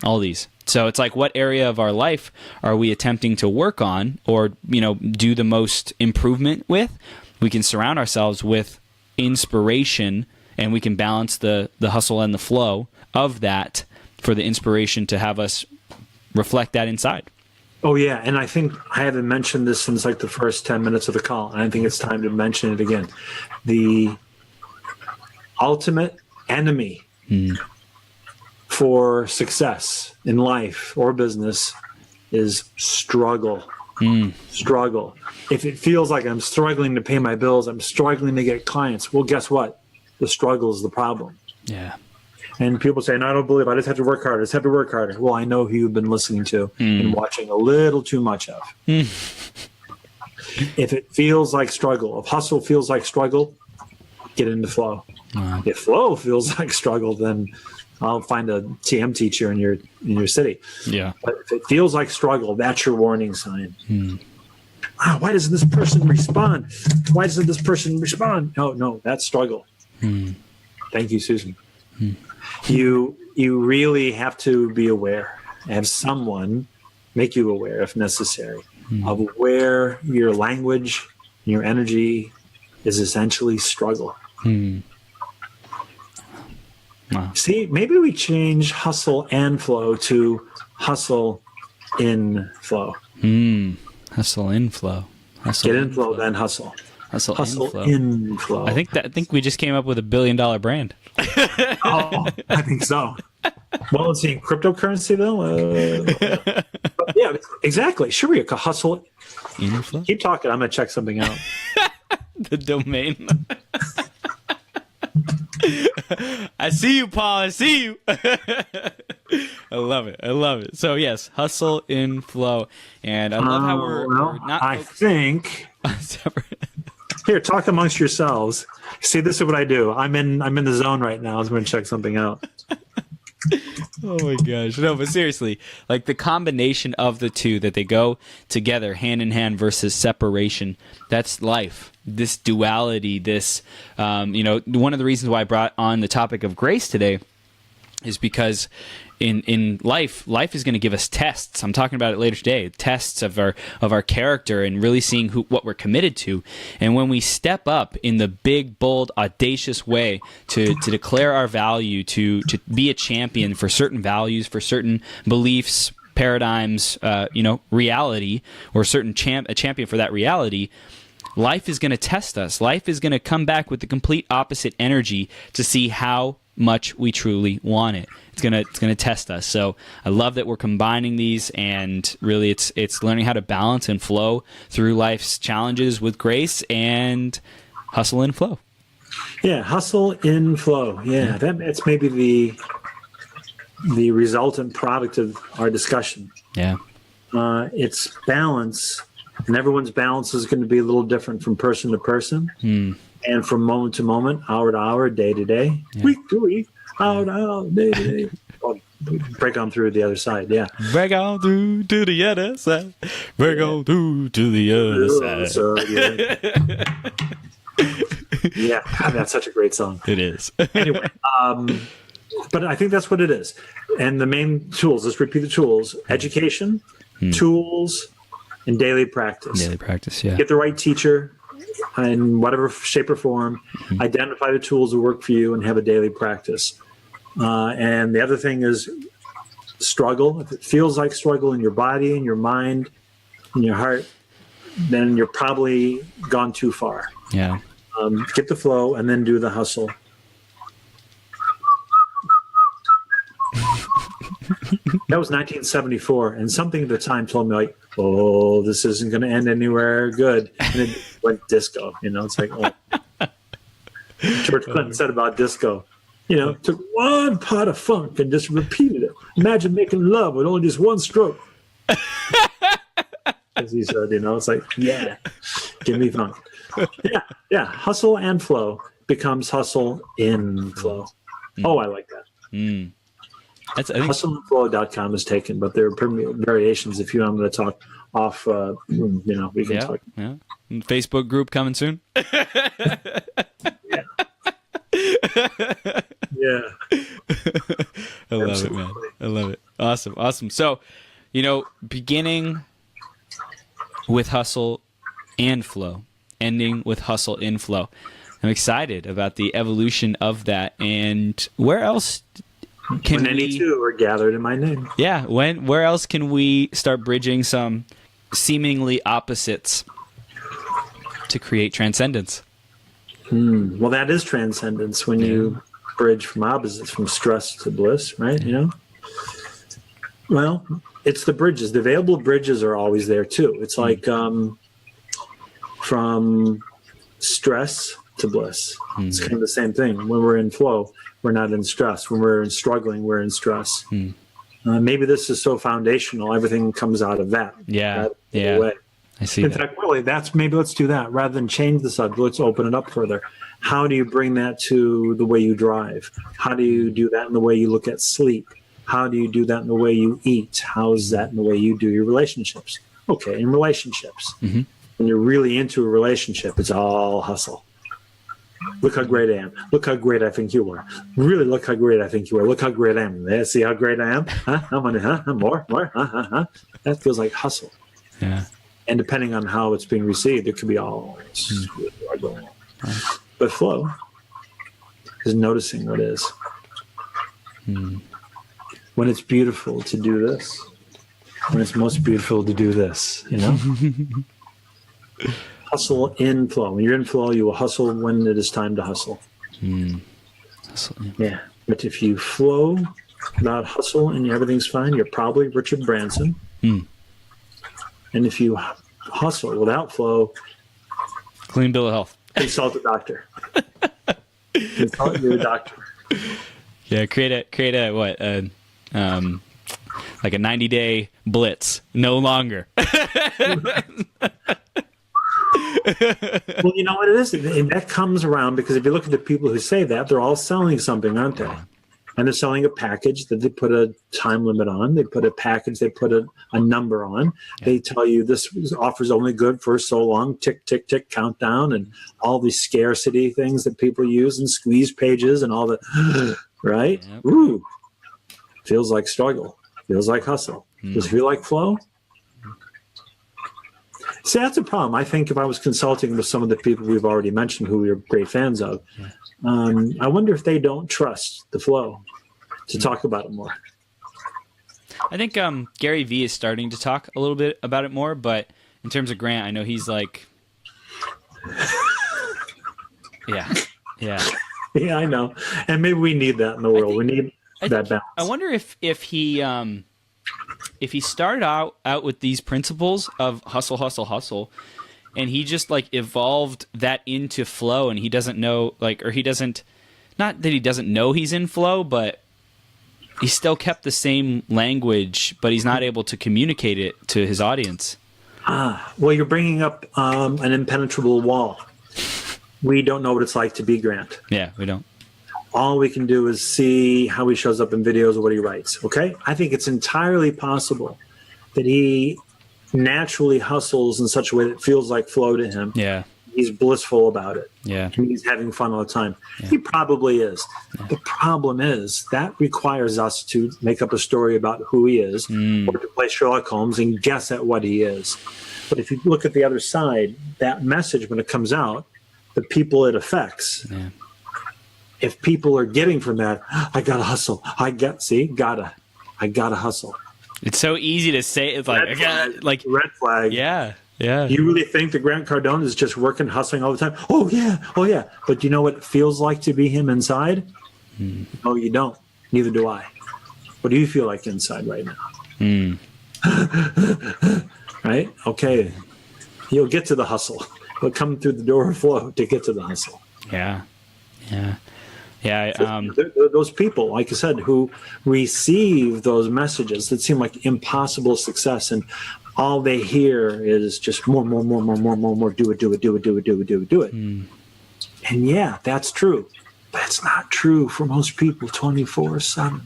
all these. So it's like, what area of our life are we attempting to work on or, do the most improvement with? We can surround ourselves with inspiration, and we can balance the hustle and the flow of that for the inspiration to have us reflect that inside. Oh, yeah. And I think I haven't mentioned this since like the first 10 minutes of the call. And I think it's time to mention it again. The ultimate enemy for success in life or business is struggle. Struggle. If it feels like I'm struggling to pay my bills, I'm struggling to get clients, well, guess what? The struggle is the problem. Yeah. And people say, no, I don't believe it. I just have to work harder. I just have to work harder. Well, I know who you've been listening to and watching a little too much of. If it feels like struggle, if hustle feels like struggle, get into flow. If flow feels like struggle, then I'll find a TM teacher in your city. Yeah. But if it feels like struggle, that's your warning sign. Why doesn't this person respond? Why doesn't this person respond? No, that's struggle. Thank you, Susan. You really have to be aware, have someone make you aware, if necessary, of where your language, your energy is essentially struggle. Wow. See, maybe we change hustle and flow to hustle in flow. Hustle in flow. Hustle Get in flow, then hustle. Hustle Hustle in flow. in flow. I think we just came up with $1 billion brand. Oh, I think so. Well, let's see, cryptocurrency though. Yeah, exactly. Sure, we could hustle In flow. Keep talking. I'm gonna check something out. The domain. I see you, Paul. I see you. I love it. I love it. So yes, hustle in flow, and I love how we're not. I think. Separate. Here, talk amongst yourselves. See, this is what I do. I'm in the zone right now. I'm going to check something out. Oh my gosh. No, but seriously, like the combination of the two, that they go together hand in hand versus separation, that's life. This duality, this, one of the reasons why I brought on the topic of grace today is because in life is going to give us tests. I'm talking about it later today. Tests of our character and really seeing what we're committed to. And when we step up in the big, bold, audacious way to declare our value, to be a champion for certain values, for certain beliefs, paradigms, reality, or a champion for that reality, life is going to test us. Life is going to come back with the complete opposite energy to see how much we truly want it. It's gonna test us. So I love that we're combining these, and really it's learning how to balance and flow through life's challenges with grace and hustle and flow. Yeah, hustle in flow. Yeah, that's maybe the resultant product of our discussion. Yeah, it's balance, and everyone's balance is going to be a little different from person to person. And from moment to moment, hour to hour, day to day, week to week, hour to hour, day to day. Oh, break on through the other side, yeah. Break on through to the other side. Break on through to the other side. Yeah, God, that's such a great song. It is. Anyway, but I think that's what it is. And the main tools, let's repeat the tools: education, tools, and daily practice. Daily practice, yeah. Get the right teacher in whatever shape or form, identify the tools that work for you, and have a daily practice. And the other thing is struggle. If it feels like struggle in your body, in your mind, in your heart, then you're probably gone too far. Yeah. Get the flow and then do the hustle. That was 1974, and something at the time told me, like, oh, this isn't going to end anywhere good. And it went disco. It's like, oh. George Clinton said about disco, took one pot of funk and just repeated it. Imagine making love with only just one stroke. As he said, it's like, yeah, give me funk. Yeah, hustle and flow becomes hustle in flow. Oh, I like that. Hustleandflow.com is taken, but there are variations. If I'm going to talk off, we can talk. Yeah. Facebook group coming soon. Yeah. I love it, man. I love it. Awesome. So, beginning with hustle and flow, ending with hustle in flow. I'm excited about the evolution of that. And where else can when any two are gathered in my name? Yeah. Where else can we start bridging some seemingly opposites to create transcendence? Well, that is transcendence when you bridge from opposites, from stress to bliss, right? Well, it's the bridges. The available bridges are always there too. It's like from stress to bliss. It's kind of the same thing. When we're in flow, we're not in stress. When we're struggling, we're in stress. Maybe this is so foundational, everything comes out of that. Yeah. Way. I see. In fact, really, maybe let's do that. Rather than change the subject, let's open it up further. How do you bring that to the way you drive? How do you do that in the way you look at sleep? How do you do that in the way you eat? How is that in the way you do your relationships? Okay, in relationships. When you're really into a relationship, it's all hustle. Look how great I am. Look how great I think you are. Really, look how great I think you are. Look how great I am. See how great I am? Huh? How many? Huh? More? That feels like hustle. Yeah. And depending on how it's being received, it could be all going on. But flow is noticing what is. When it's beautiful to do this, when it's most beautiful to do this, you know? Hustle in flow. When you're in flow, you will hustle when it is time to hustle. Hustle, yeah. But if you flow without hustle and everything's fine, you're probably Richard Branson. And if you hustle without flow, clean bill of health. Consult a doctor. Consult your doctor. Yeah, create a what? Like a 90-day blitz. No longer. Well, you know what it is? And that comes around because if you look at the people who say that, they're all selling something, aren't they? And they're selling a package that they put a time limit on. They put a package, they put a number on. Yeah. They tell you this offer's only good for so long, tick, tick, tick, countdown, and all these scarcity things that people use and squeeze pages and all the, right? Yep. Ooh, feels like struggle. Feels like hustle. Does it feel like flow? See, that's a problem. I think if I was consulting with some of the people we've already mentioned who we're great fans of, I wonder if they don't trust the flow to talk about it more. I think Gary Vee is starting to talk a little bit about it more, but in terms of Grant, I know he's like, yeah. Yeah, I know. And maybe we need that in the world. We need that balance. I wonder if he started out with these principles of hustle, and he just like evolved that into flow, and he doesn't know, like, or he doesn't, not that he doesn't know he's in flow, but he still kept the same language, but he's not able to communicate it to his audience. Well, you're bringing up an impenetrable wall. We don't know what it's like to be Grant. Yeah, we don't. All we can do is see how he shows up in videos or what he writes, okay? I think it's entirely possible that he naturally hustles in such a way that feels like flow to him. Yeah. He's blissful about it. Yeah. And he's having fun all the time. Yeah. He probably is. Yeah. The problem is that requires us to make up a story about who he is or to play Sherlock Holmes and guess at what he is. But if you look at the other side, that message, when it comes out, the people it affects, if people are getting from that, I gotta hustle. I gotta hustle. It's so easy to say. It's like, red flag. Yeah. Yeah. You really think that Grant Cardone is just working, hustling all the time? Oh yeah. But you know what it feels like to be him inside? No, you don't. Neither do I. What do you feel like inside right now? Right? Okay. You'll get to the hustle. You'll come through the door of flow to get to the hustle. Yeah. Those people, like I said, who receive those messages that seem like impossible success, and all they hear is just more, do it. And yeah, that's true. But it's not true for most people 24/7.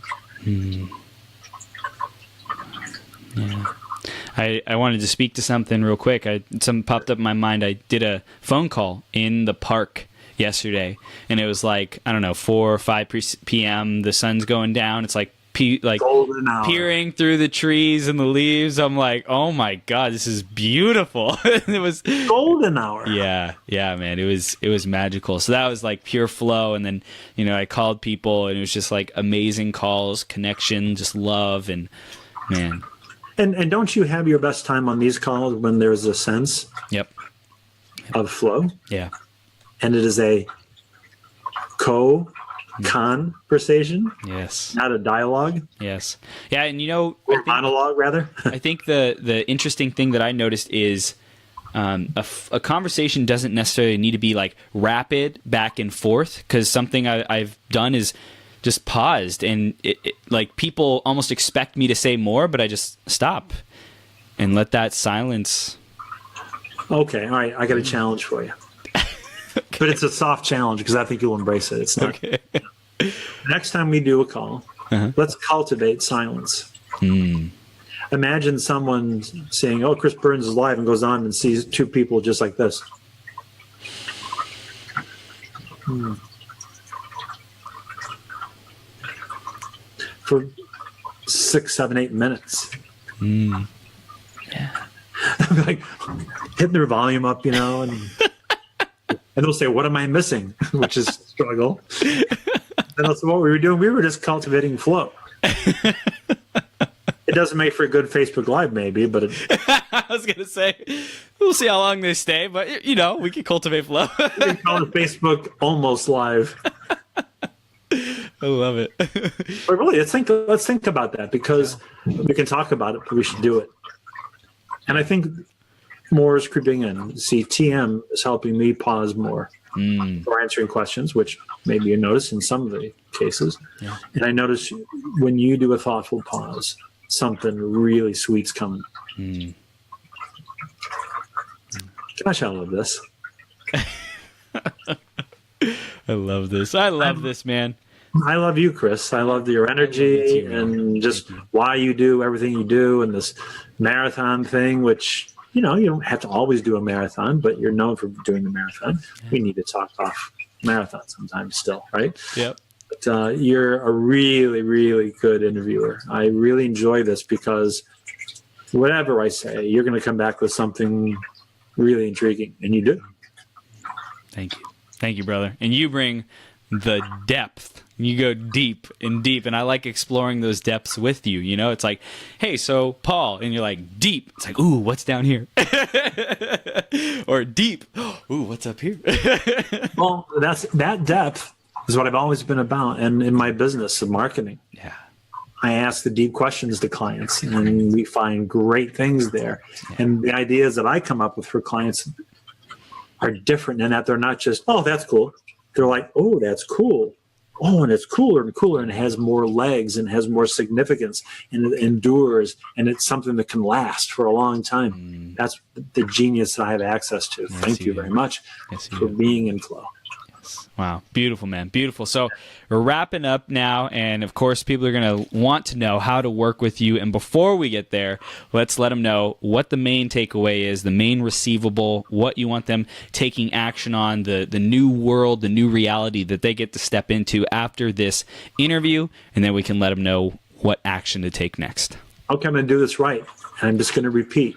Yeah. I wanted to speak to something real quick. Something popped up in my mind. I did a phone call in the park yesterday, and it was like, I don't know, 4 or 5 p.m. The sun's going down. It's like peering through the trees and the leaves. I'm like, oh my god, this is beautiful. It was golden hour. Yeah, man, it was magical. So that was like pure flow. And then, I called people, and it was just like amazing calls, connection, just love, and man. And don't you have your best time on these calls when there's a sense of flow? Yeah. And it is a conversation. Yes. Not a dialogue. Yes. Yeah, and or monologue, rather. I think the interesting thing that I noticed is a conversation doesn't necessarily need to be like rapid back and forth, because something I've done is just paused, and it like people almost expect me to say more, but I just stop and let that silence. Okay, all right. I got a challenge for you. Okay. But it's a soft challenge because I think you'll embrace it. It's not. Okay. Next time we do a call, let's cultivate silence. Imagine someone saying, "Oh, Chris Burns is live," and goes on and sees 2 people just like this. For 6, 7, 8 minutes. Yeah. Like hitting their volume up, and they'll say, "What am I missing?" Which is struggle. And they'll say, "What we were doing? We were just cultivating flow." It doesn't make for a good Facebook Live, maybe, but I was gonna say we'll see how long they stay, but we can cultivate flow. we can call it Facebook Almost Live. I love it. But really, let's think about that, because we can talk about it, but we should do it. And I think more is creeping in. See, TM is helping me pause more for answering questions, which maybe you notice in some of the cases. Yeah. And I notice when you do a thoughtful pause, something really sweet's coming. Gosh, I love this. I love this. I love this, man. I love you, Chris. I love your energy and just why you do everything you do, and this marathon thing, which, you don't have to always do a marathon, but you're known for doing the marathon. We need to talk off marathon sometimes still, right? Yep. But you're a really, really good interviewer. I really enjoy this because whatever I say, you're going to come back with something really intriguing, and you do. Thank you. Thank you, brother. And you bring the depth. You go deep, and I like exploring those depths with you. It's like, hey, so Paul, and you're like, deep. It's like, ooh, what's down here? Or deep. Ooh, what's up here? Well, that depth is what I've always been about, and in my business of marketing. Yeah. I ask the deep questions to clients, and we find great things there. Yeah. And the ideas that I come up with for clients are different in that they're not just, oh, that's cool. They're like, oh, that's cool. Oh, and it's cooler and cooler, and it has more legs and has more significance, and it endures, and it's something that can last for a long time. That's the genius that I have access to. Yes, Thank you very much for being in flow. Wow. Beautiful, man. Beautiful. So we're wrapping up now. And of course, people are going to want to know how to work with you. And before we get there, let's let them know what the main takeaway is, the main receivable, what you want them taking action on, the new world, the new reality that they get to step into after this interview. And then we can let them know what action to take next. Okay, I'm going to do this right. And I'm just going to repeat.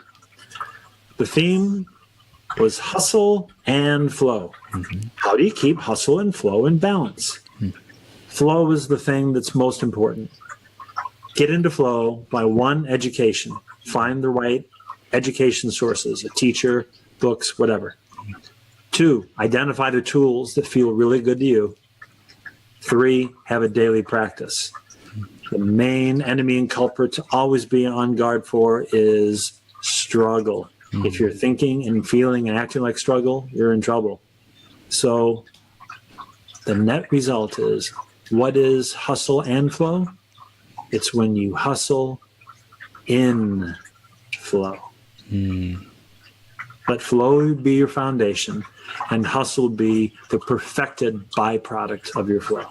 The theme was hustle and flow. How do you keep hustle and flow in balance? Flow is the thing that's most important. Get into flow by one, education. Find the right education sources, a teacher, books, whatever. 2, identify the tools that feel really good to you. 3, have a daily practice. The main enemy and culprit to always be on guard for is struggle. If you're thinking and feeling and acting like struggle, you're in trouble. So the net result is, what is hustle and flow? It's when you hustle in flow. Let flow be your foundation, and hustle be the perfected byproduct of your flow.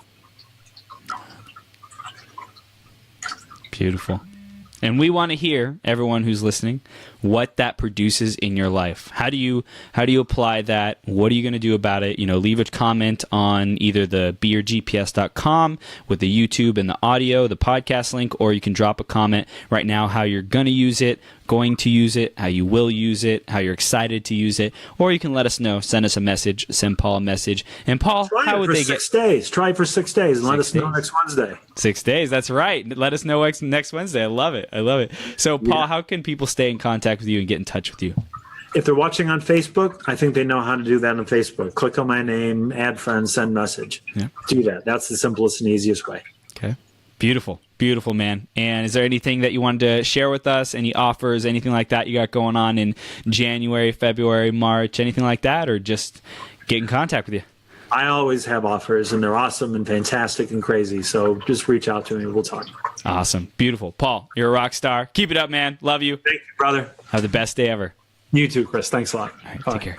Beautiful. And we want to hear, everyone who's listening, what that produces in your life. How do you apply that? What are you going to do about it? Leave a comment on either the beyourgps.com with the YouTube and the audio, the podcast link, or you can drop a comment right now how you're going to use it, how you will use it, how you're excited to use it, or you can let us know. Send us a message, send Paul a message. And Paul, how would they get? 6 days. Try it for 6 days and let us know next Wednesday. 6 days. That's right. Let us know next Wednesday. I love it. So, Paul, how can people stay in contact with you and get in touch with you? If they're watching on Facebook, I think they know how to do that on Facebook. Click on my name, add friends, send message. Yeah. Do that. That's the simplest and easiest way. Okay. Beautiful. Beautiful, man. And is there anything that you wanted to share with us? Any offers, anything like that you got going on in January, February, March, anything like that? Or just get in contact with you? I always have offers, and they're awesome and fantastic and crazy. So just reach out to me. We'll talk. Awesome. Beautiful. Paul, you're a rock star. Keep it up, man. Love you. Thank you, brother. Have the best day ever. You too, Chris. Thanks a lot. All right, take care.